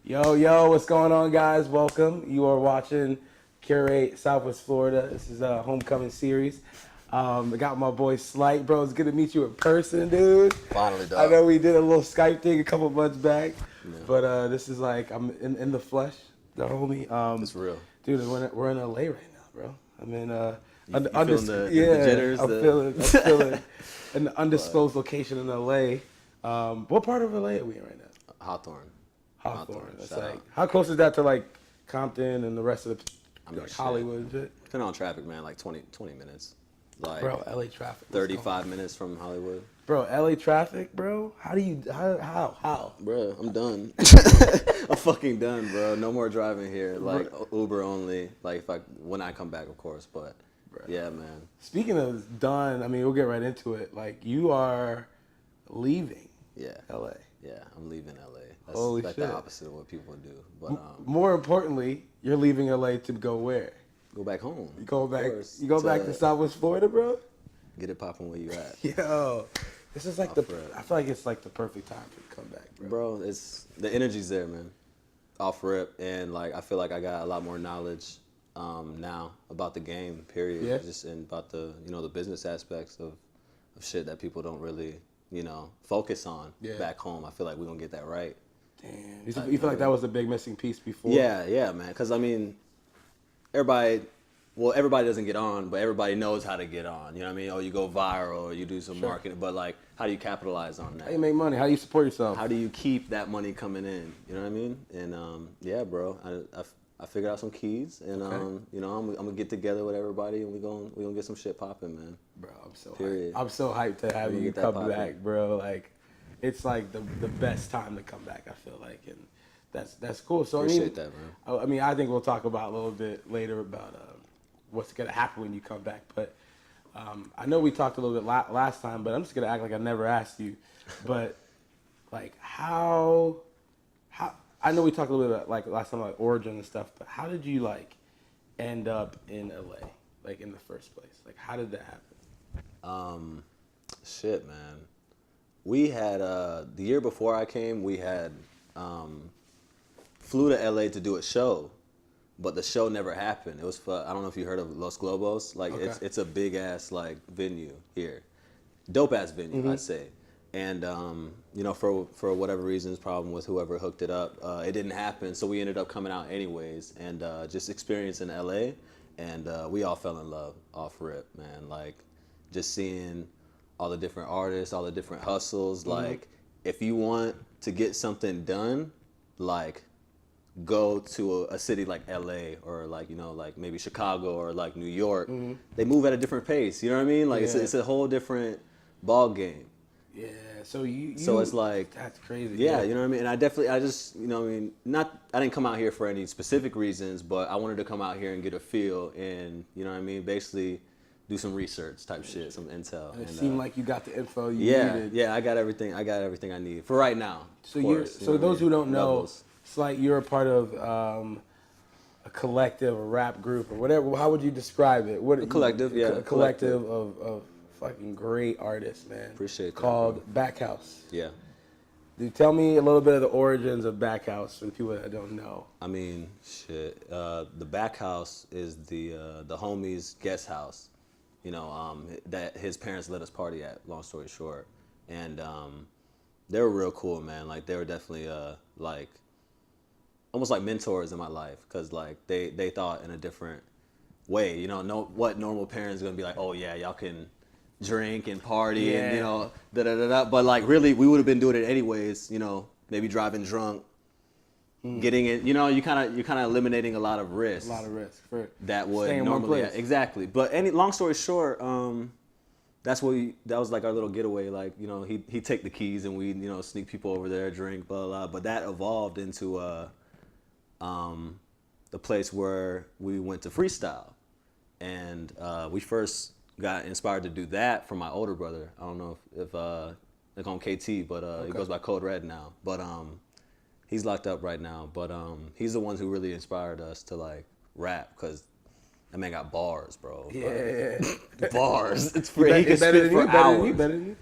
Yo, what's going on, guys? Welcome. You are watching Curate Southwest Florida. This is a homecoming series. I got my boy Slyte, bro. It's good to meet you in person, dude. Finally, dog. I know we did a little Skype thing a couple months back, but this is like I'm in the flesh, the homie. It's real, dude. We're in LA right now, bro. I'm in You feeling the jitters? I'm feeling an undisclosed location in LA. What part of LA are we in right now? Hawthorne. That's like, how close is that to like Compton and the rest of the Hollywood and shit? Depending on traffic, man, like 20 minutes. Like, bro, LA traffic. 35 minutes from Hollywood. Bro, LA traffic, bro. How? Bro, I'm done. I'm fucking done, bro. No more driving here. Like Uber only. Like when I come back, of course. But bro. Yeah, man. Speaking of done, I mean, we'll get right into it. Like you are leaving. Yeah. LA. Yeah, I'm leaving LA. That's Holy like shit. the opposite of what people do. But more importantly, you're leaving LA to go where? go back home. You go back. You go back to Southwest Florida, bro. Get it popping where you at. Yo, this is like I feel like it's like the perfect time to come back, bro. Bro, it's the energy's there, man. Off rip, and like I feel like I got a lot more knowledge now about the game. Period. Yeah. Just and about the the business aspects of shit that people don't really focus on back home. I feel like we're gonna get that right. Damn. You feel like that was a big missing piece before? Yeah, man. Because I mean, everybody doesn't get on, but everybody knows how to get on. You know what I mean? Oh, you go viral, or you do some marketing, but like, how do you capitalize on that? How do you make money? How do you support yourself? How do you keep that money coming in? You know what I mean? And yeah, bro, I figured out some keys, and I'm gonna get together with everybody, and we gonna get some shit popping, man. Bro, I'm so Period. hyped. I'm so hyped to have you come back, bro. Like, it's like the best time to come back. I feel like, and that's cool. So Appreciate that, man. I mean, I think we'll talk about a little bit later about what's gonna happen when you come back. But I know we talked a little bit last time, but I'm just gonna act like I never asked you. But like, how I know we talked a little bit about like last time, like origin and stuff. But how did you like end up in LA, like in the first place? Like, how did that happen? Shit, man. We had the year before I came, we had flew to LA to do a show, but the show never happened. It was for, I don't know if you heard of Los Globos. Like it's a big ass like venue here, dope ass venue, I'd say. And for whatever reasons, problem with whoever hooked it up, it didn't happen. So we ended up coming out anyways, and just experiencing LA, and we all fell in love off rip, man. Like just seeing all the different artists, all the different hustles. Like if you want to get something done, like go to a city like LA or like like maybe Chicago or like New York. They move at a different pace. You know what I mean? Like it's a whole different ball game. Yeah, so so it's like that's crazy. Yeah, you know what I mean. And I just I mean, I didn't come out here for any specific reasons, but I wanted to come out here and get a feel and you know what I mean, basically do some research type shit, some intel. And it seemed like you got the info you needed. Yeah, I got everything I need for right now. So those who don't know, it's like you're a part of a collective, a rap group, or whatever. How would you describe it? A collective, a collective of fucking great artists, man. Appreciate that. Called Backhouse. Yeah. Dude, tell me a little bit of the origins of Backhouse for the people that don't know. I mean, shit. The Backhouse is the homie's guest house. That his parents let us party at. Long story short, and they were real cool, man. Like they were definitely like almost like mentors in my life, cause like they thought in a different way. What normal parents are gonna be like, oh yeah, y'all can drink and party and da da da da. But like really, we would have been doing it anyways. Maybe driving drunk, getting it. You're kind of eliminating a lot of risk. A lot of risk for that would staying normally in one place. Exactly. But long story short, that was like our little getaway. Like he'd take the keys and we sneak people over there, drink, blah blah. But that evolved into the place where we went to freestyle, and we first got inspired to do that from my older brother. I don't know if they call him KT, but he goes by Code Red now. But he's locked up right now. But he's the one who really inspired us to like rap, because that man got bars, bro. Yeah. Bars. It's free. He can spit for hours. Better than you?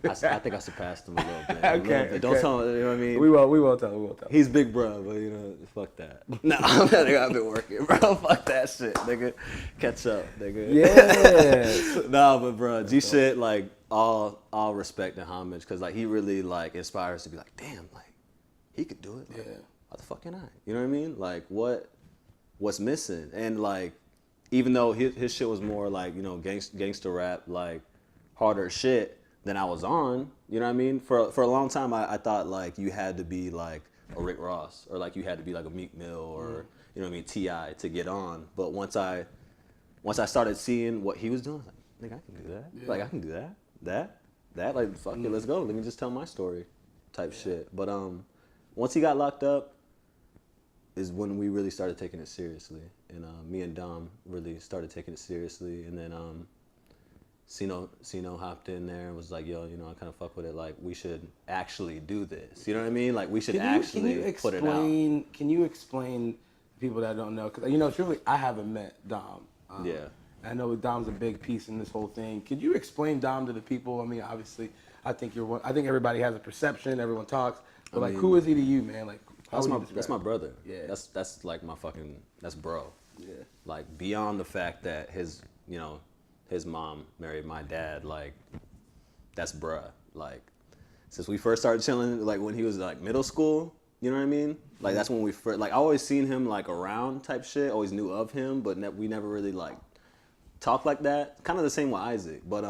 I think I surpassed him a little bit. Okay. Don't tell him. You know what I mean? We won't tell. We won't tell. He's big bro, but you know, fuck that. Nah, nigga, I've been working, bro. Fuck that shit, nigga. Catch up, nigga. Yeah. Nah, but bro, G shit, like all respect and homage, cause like he really like inspires to be like, damn, like he could do it. Like, Yeah. why the fuck can I? You know what I mean? Like what's missing? And like, even though his shit was more like, you know, gangster rap, like harder shit than I was on, you know what I mean? For a long time, I thought like you had to be like a Rick Ross or like you had to be like a Meek Mill or, you know what I mean, T.I. to get on. But once I started seeing what he was doing, I was like, nigga, I can do that. Yeah. Like I can do that, like fuck it, let's go. Let me just tell my story type shit. But once he got locked up is when we really started taking it seriously. And me and Dom really started taking it seriously. And then Sino hopped in there and was like, yo, you know, I kind of fuck with it. Like, we should actually do this. You know what I mean? Like, we should actually put it out. Can you explain to people that don't know? Because, you know, truly, I haven't met Dom. Yeah. I know Dom's a big piece in this whole thing. Could you explain Dom to the people? I mean, obviously, I think everybody has a perception. Everyone talks. But, like, who is he to you, man? Like, that's my brother. Yeah. That's like my fucking, that's bro. Yeah. Like, beyond the fact that his mom married my dad, like, that's bruh. Like, since we first started chilling, like, when he was, like, middle school, you know what I mean? Like, that's when we first, like, I always seen him, like, around type shit, always knew of him, but we never really, like, talked like that. Kind of the same with Isaac. But,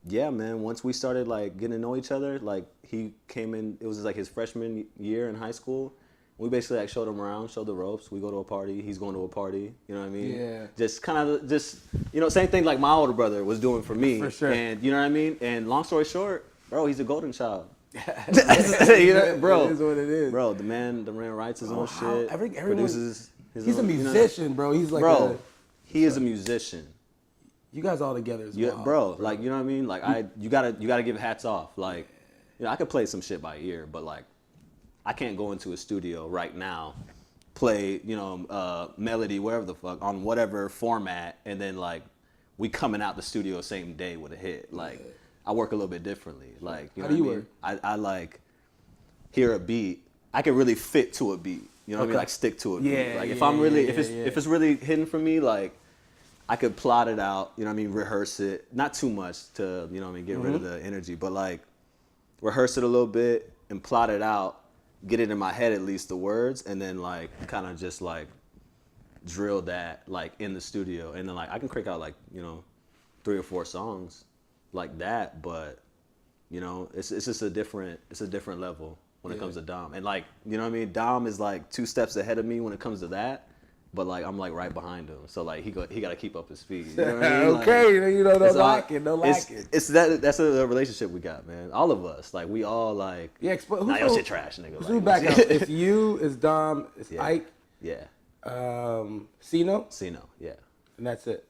yeah, man, once we started, like, getting to know each other, like, he came in, it was, like, his freshman year in high school. We basically like showed him around, showed the ropes. We go to a party, he's going to a party. You know what I mean? Yeah. Just kind of, you know, same thing like my older brother was doing for me. For sure. And you know what I mean? And long story short, bro, he's a golden child. You know, bro, it is what it is. Bro, the man writes his own shit. Produces his he's own, a musician, you know? Bro. He's like he is a musician. You guys all together as well. Bro, like, you know what I mean? Like, you gotta give hats off. Like, you know, I could play some shit by ear, but like, I can't go into a studio right now, play, you know, melody, wherever the fuck, on whatever format, and then like we coming out the studio same day with a hit. Like, I work a little bit differently. Like, you know How do you what I mean? I like hear a beat. I can really fit to a beat. You know what I mean? Like, stick to a beat. Yeah, like if it's really hidden for me, like, I could plot it out. You know what I mean? Rehearse it, not too much to, you know what I mean, get rid of the energy, but like rehearse it a little bit and plot it out. Get it in my head, at least the words, and then like kind of just like drill that like in the studio, and then like I can crank out like, you know, 3 or 4 songs like that, but you know, it's just a different level when it comes to Dom, and like, you know what I mean, Dom is like 2 steps ahead of me when it comes to that, but like I'm like right behind him, so like he got to keep up his speed. You know what I mean? Okay, like, you know, no lacking. It's that's a relationship we got, man. All of us, like, we all like, yeah. Nah, your shit trash, nigga. Who's Backhouse? It's you, it's Dom, it's Ike. Yeah. Sino, yeah. and that's it.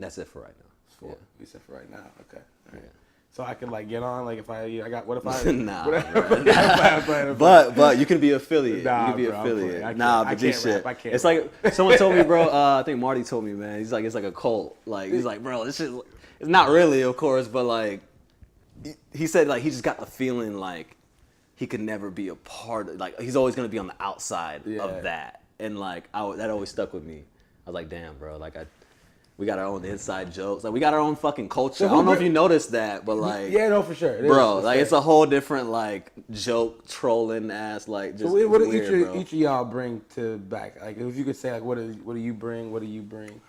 That's it for right now. It's 4. You said for right now. Okay. All right. Yeah. So I can like get on, like if I got, what if I? Nah, bro. but you can be affiliate. Nah, you can be bro, affiliate. but this shit. It's like someone told me, bro. I think Marty told me, man. He's like, it's like a cult. Like, he's like, bro, this shit. It's not really, of course, but like, he said like he just got the feeling like he could never be a part of, like, he's always gonna be on the outside of that, and like that always stuck with me. I was like, damn, bro, like we got our own inside jokes. Like, we got our own fucking culture. I don't know if you noticed that, but like, yeah, no, for sure, bro. Like, it's a whole different like joke trolling ass, like, just. So what do weird, each of y'all bring to back? Like, if you could say like, what do you bring? What do you bring?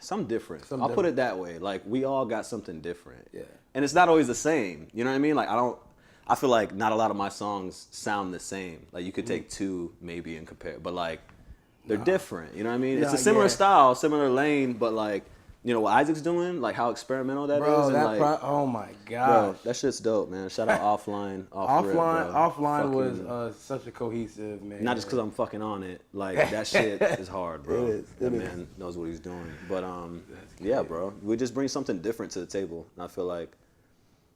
Something different. I'll put it that way. Like, we all got something different. Yeah. And it's not always the same. You know what I mean? Like, I feel like not a lot of my songs sound the same. Like, you could take 2 maybe and compare, but like, they're different. You know what I mean? It's a similar style, similar lane, but like, you know what Isaac's doing, like how experimental that bro, is. And like, oh my god, bro, that shit's dope, man. Shout out Offline. Offline was such a cohesive, man. Not just because I'm fucking on it. Like, that shit is hard, bro. That man knows what he's doing. But yeah, bro, we just bring something different to the table, and I feel like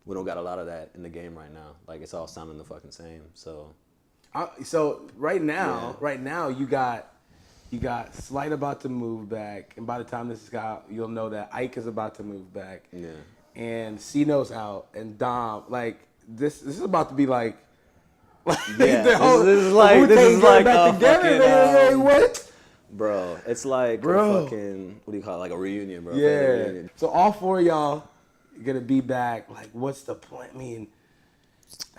we don't got a lot of that in the game right now. Like, it's all sounding the fucking same. So right now you got Slyte about to move back, and by the time this is out, you'll know that Ike is about to move back. Yeah. and C-No's out, and Dom, like this is about to be like Yeah, this is like a fucking what? Bro, it's like a fucking, what do you call it? Like a reunion, bro. Yeah. Reunion. So all 4 of y'all gonna be back. Like, what's the plan? I mean,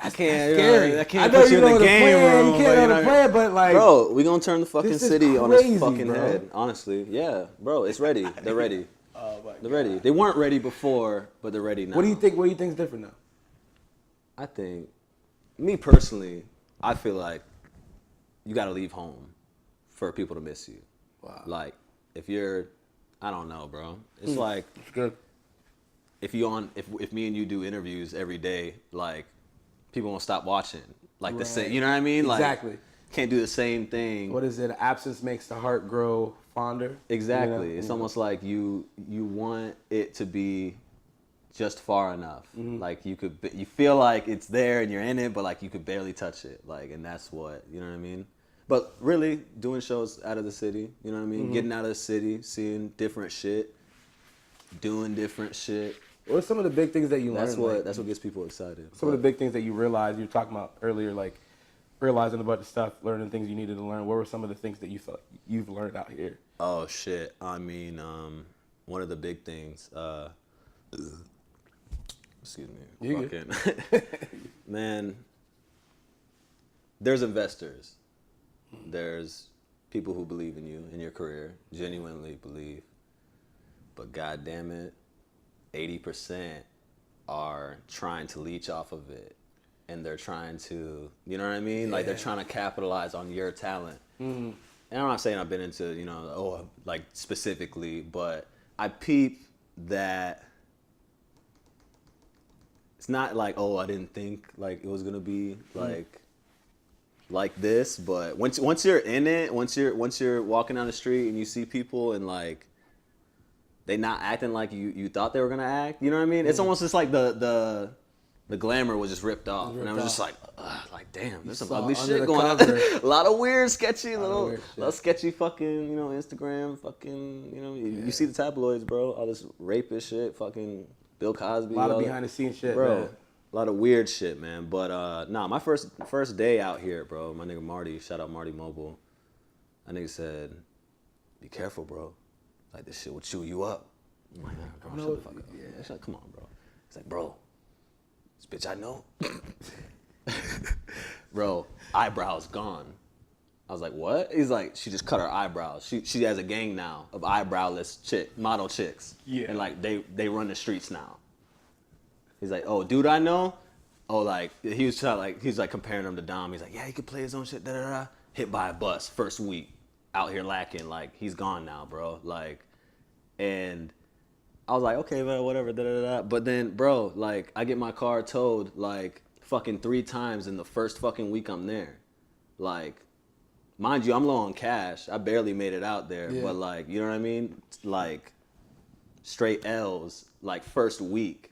that's scary. I can't put you in the game room. You can't know the plan, but like, bro, we gonna turn the fucking city on its fucking bro. head. Honestly, yeah, bro, it's ready. They're ready. Oh my They're ready. They weren't ready before, but they're ready now. What do you think? What do you think is different now? I think, me personally, I feel like you got to leave home for people to miss you. Wow. Like, if you're, I don't know, bro. It's like, it's good. If me and you do interviews every day, like, people won't stop watching. Like the same, you know what I mean? Exactly. Like, can't do the same thing. What is it? Absence makes the heart grow fonder. Exactly. You know? It's almost like you want it to be just far enough. Like you feel like it's there and you're in it, but like you could barely touch it. Like, and that's what, you know what I mean? But really, doing shows out of the city, you know what I mean? Getting out of the city, seeing different shit, doing different shit. What are some of the big things that you learned? That's what gets people excited. Some of the big things that you realized, you were talking about earlier, like realizing a bunch of stuff, learning things you needed to learn. What were some of the things that you felt you've learned out here? Oh shit. I mean, one of the big things, excuse me. You fucking man, there's investors. There's people who believe in you, in your career, genuinely believe. But god damn it, 80% are trying to leech off of it. And they're trying to, you know what I mean? Like they're trying to capitalize on your talent. And I'm not saying I've been into, like specifically, but I peep that it's not like, I didn't think like it was gonna be like this. But once you're in it, once you're walking down the street and you see people and like they not acting like you thought they were gonna act, you know what I mean? It's almost just like the glamour was just ripped off, and I was just like damn, there's some ugly shit going on. A lot of weird, sketchy, little sketchy fucking, Instagram, fucking, you see the tabloids, bro, all this rapist shit, fucking Bill Cosby. A lot of behind the scenes shit, bro. Man. A lot of weird shit, man. But my first day out here, bro, my nigga Marty, shout out Marty Mobile, that nigga said, be careful, bro. Like this shit will chew you up. I'm like, bro, shut the fuck up. Yeah. Come on, bro. He's like, bro, this bitch I know. Bro, eyebrows gone. I was like, what? He's like, she just cut her eyebrows. She has a gang now of eyebrowless model chicks. Yeah. And like they run the streets now. He's like, oh, dude I know? Oh, like he was comparing him to Dom. He's like, yeah, he could play his own shit, da-da-da. Hit by a bus first week. Out here lacking, like he's gone now, bro. Like, and I was like, okay, man, whatever, da-da-da. But then, bro, like I get my car towed like fucking 3 times in the first fucking week I'm there. Like, mind you, I'm low on cash. I barely made it out there, but like, you know what I mean? Like, straight L's, like first week,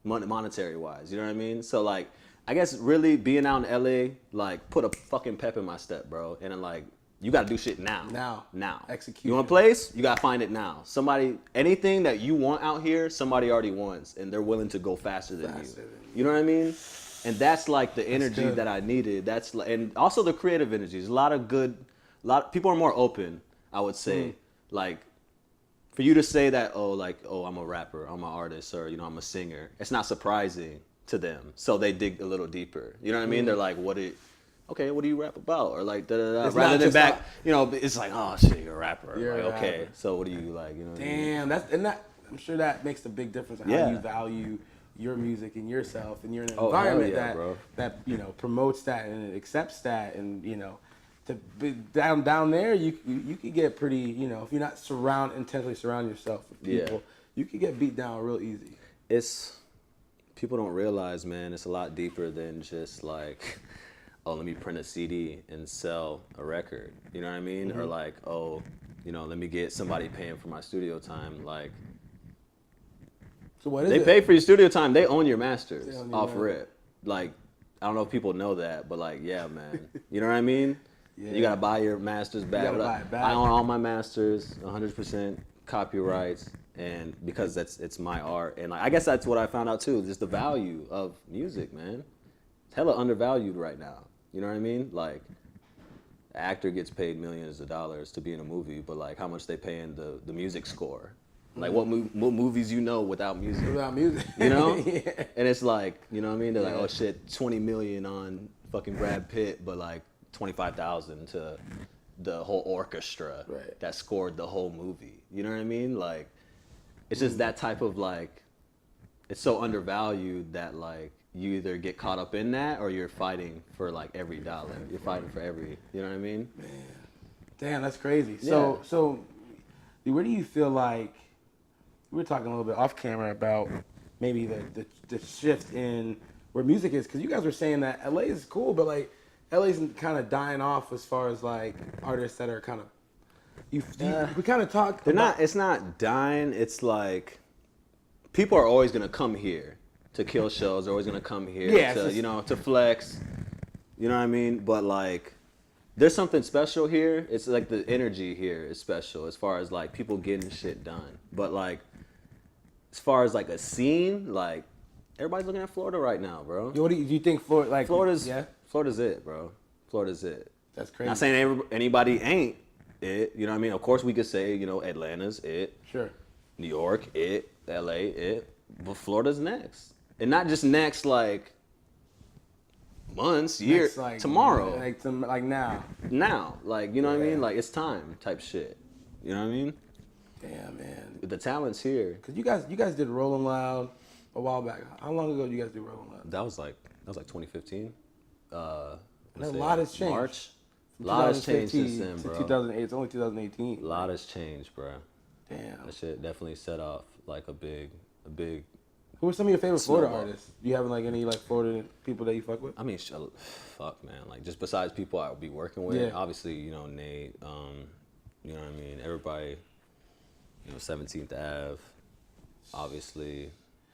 monetary wise. You know what I mean? So like, I guess really being out in LA, like, put a fucking pep in my step, bro. And then like, you gotta do shit now. Execute. You want a place? You gotta find it now. Anything that you want out here, somebody already wants, and they're willing to go faster than you. You know what I mean? And that's like the energy that I needed. And also the creative energies. People are more open, I would say. Like, for you to say that, I'm a rapper, I'm an artist, or I'm a singer, it's not surprising to them. So they dig a little deeper. You know what I mean? They're like, what do you rap about? Or like da-da-da. Rather than back, it's like, oh shit, you're a rapper. You're like, a okay, rapper. So what do you like? Damn, I'm sure that makes a big difference in how you value your music and yourself, and you're in an environment that promotes that and accepts that, and to be down there, you could get pretty, if you're not intentionally surround yourself with people, you could get beat down real easy. People don't realize, man, it's a lot deeper than just like, let me print a CD and sell a record. You know what I mean? Or like, let me get somebody paying for my studio time. Like, so what is they it? pay for your studio time. They own your masters off rip. Like, I don't know if people know that, but like, yeah, man. You know what I mean? Yeah. You gotta buy your masters back. You gotta buy it back. I own all my masters, 100% copyrights. and because it's my art, and like, I guess that's what I found out too, just the value of music, man. It's hella undervalued right now. You know what I mean? Like, an actor gets paid millions of dollars to be in a movie, but like how much they pay in the music score. Like what movies you know without music? Without music, you know? Yeah. And it's like, you know what I mean? They're like, Yeah. oh shit, 20 million on fucking Brad Pitt, but like 25,000 to the whole orchestra Right. that scored the whole movie. You know what I mean? Like, it's just that type of like, it's so undervalued that like you either get caught up in that or you're fighting for like every dollar. You're fighting for every, you know what I mean? Man, damn, that's crazy. Yeah. So, where do you feel like, we were talking a little bit off camera about maybe the shift in where music is, because you guys were saying that LA is cool, but like LA's kind of dying off as far as like artists that are kind of, we kind of talk. They're not, it's not dying, it's like, people are always gonna come here to kill shows, they're always gonna come here to, you know, to flex, you know what I mean? But like, there's something special here. It's like the energy here is special as far as like people getting shit done. But like, as far as like a scene, like everybody's looking at Florida right now, bro. What do you think Florida, like, Florida's it, bro. Florida's it. That's crazy. Not saying anybody ain't it, you know what I mean? Of course we could say, you know, Atlanta's it. Sure. New York, it. LA, it. But Florida's next. And not just next, like, months, years, like, tomorrow. Like now. Now. Like, you know what I mean? Like, it's time type shit. You know what I mean? Damn, man. The talent's here. Because you guys did Rollin' Loud a while back. How long ago did you guys do Rollin' Loud? That was like 2015. A lot has changed. March. A lot has changed since then, bro. 2008. It's only 2018. A lot has changed, bro. Damn. That shit definitely set off like a big. Who are some of your favorite Florida Snowball. artists? Do you have like any like Florida people that you fuck with? I mean, fuck, man. Like, just besides people I would be working with, Yeah. obviously, you know, Nate, you know what I mean? Everybody, you know, 17th Ave, obviously.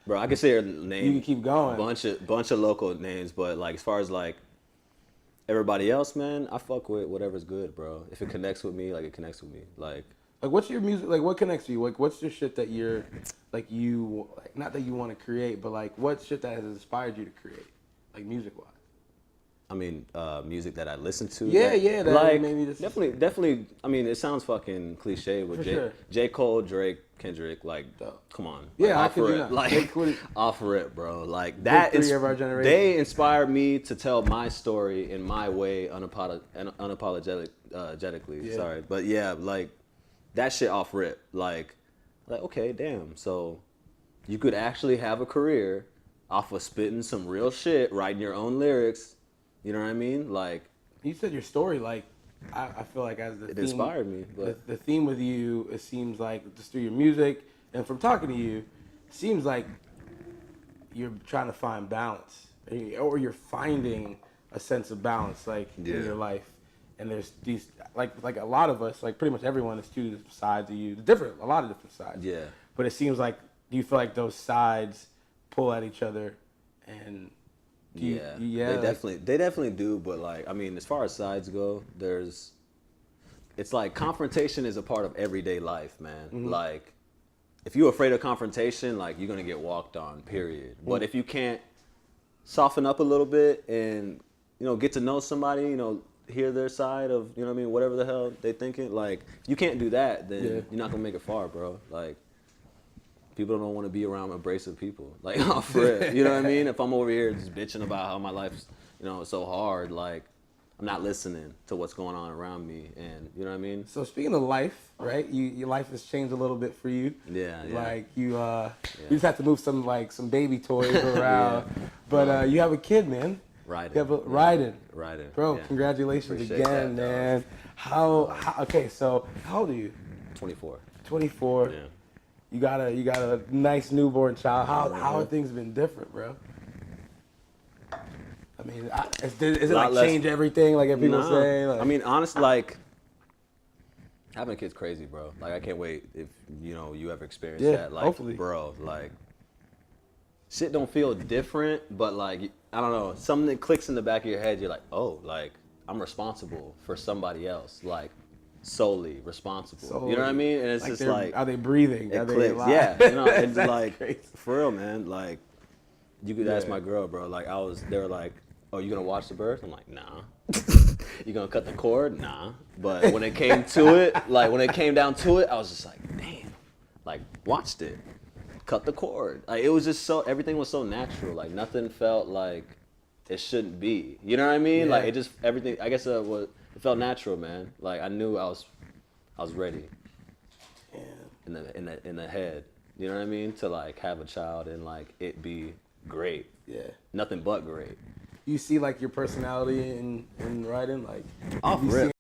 Bro, I could say her name. You can keep going. Bunch of local names, but like, as far as like everybody else, man, I fuck with whatever's good, bro. If it connects with me, like, it connects with me. Like, what's your music, like, what connects you? Like, what's your shit that you're, like, not that you want to create, but like, what shit that has inspired you to create, like, music-wise? I mean, music that I listen to. Yeah, that like, maybe just definitely. I mean, it sounds fucking cliche, but sure. J. Cole, Drake, Kendrick, like, Dope. come on. Yeah, like, I can do that. Like, off rip, bro. Like, that three is. of our generation. They inspired me to tell my story in my way, unapologetically. Yeah. Sorry, but yeah, like, that shit off rip. Like, okay, damn. So, you could actually have a career off of spitting some real shit, writing your own lyrics. You know what I mean? Like, you said your story, like, I feel like as the it theme, inspired me. But the theme with you, it seems like just through your music and from talking to you, it seems like you're trying to find balance, or you're finding a sense of balance, like, in your life. And there's these, like a lot of us, like pretty much everyone, is two sides of you, a lot of different sides. yeah. But it seems like, do you feel like those sides pull at each other, and They definitely do. But like, I mean, as far as sides go, it's like confrontation is a part of everyday life, man. Mm-hmm. Like, if you're afraid of confrontation, like, you're gonna get walked on, period. Mm-hmm. But if you can't soften up a little bit and, you know, get to know somebody, you know, hear their side of, you know what I mean, whatever the hell they thinking, like, you can't do that, then you're not gonna make it far, bro. Like, people don't want to be around abrasive people, like, off rip. You know what I mean? If I'm over here just bitching about how my life's, you know, so hard, like, I'm not listening to what's going on around me, and you know what I mean? So speaking of life, right? Your life has changed a little bit for you. Yeah. Like, you just have to move some baby toys around, but you have a kid, man. Riding. You have Riding. Bro, yeah. congratulations Appreciate again, that, man. How? Okay, so how old are you? 24. 24. Yeah. You got a nice newborn child. How have things been different, bro? I mean, is it like change everything, like people say? Like, I mean, honestly, like, having a kid's crazy, bro. Like, I can't wait if, you know, you ever experience that. Like, hopefully. Bro, like, shit don't feel different, but like, I don't know, something that clicks in the back of your head, you're like, oh, like, I'm responsible for somebody else. Like, solely responsible. You know what I mean? And it's just like, are they breathing? It Are clicks. They yeah, you know, and like crazy. for real, man. Like you could ask my girl, bro. Like they were like, "Oh, you gonna watch the birth?" I'm like, "Nah." You gonna cut the cord? Nah. But when it came to it, like when it came down to it, I was just like, damn. Like watched it, cut the cord. Like it was just everything was so natural. Like nothing felt like it shouldn't be. You know what I mean? Yeah. Like it just everything. I guess it felt natural, man. Like I knew I was ready. Yeah. In the head. You know what I mean? To like have a child and like it be great. Yeah. Nothing but great. You see like your personality in writing, like Off rip.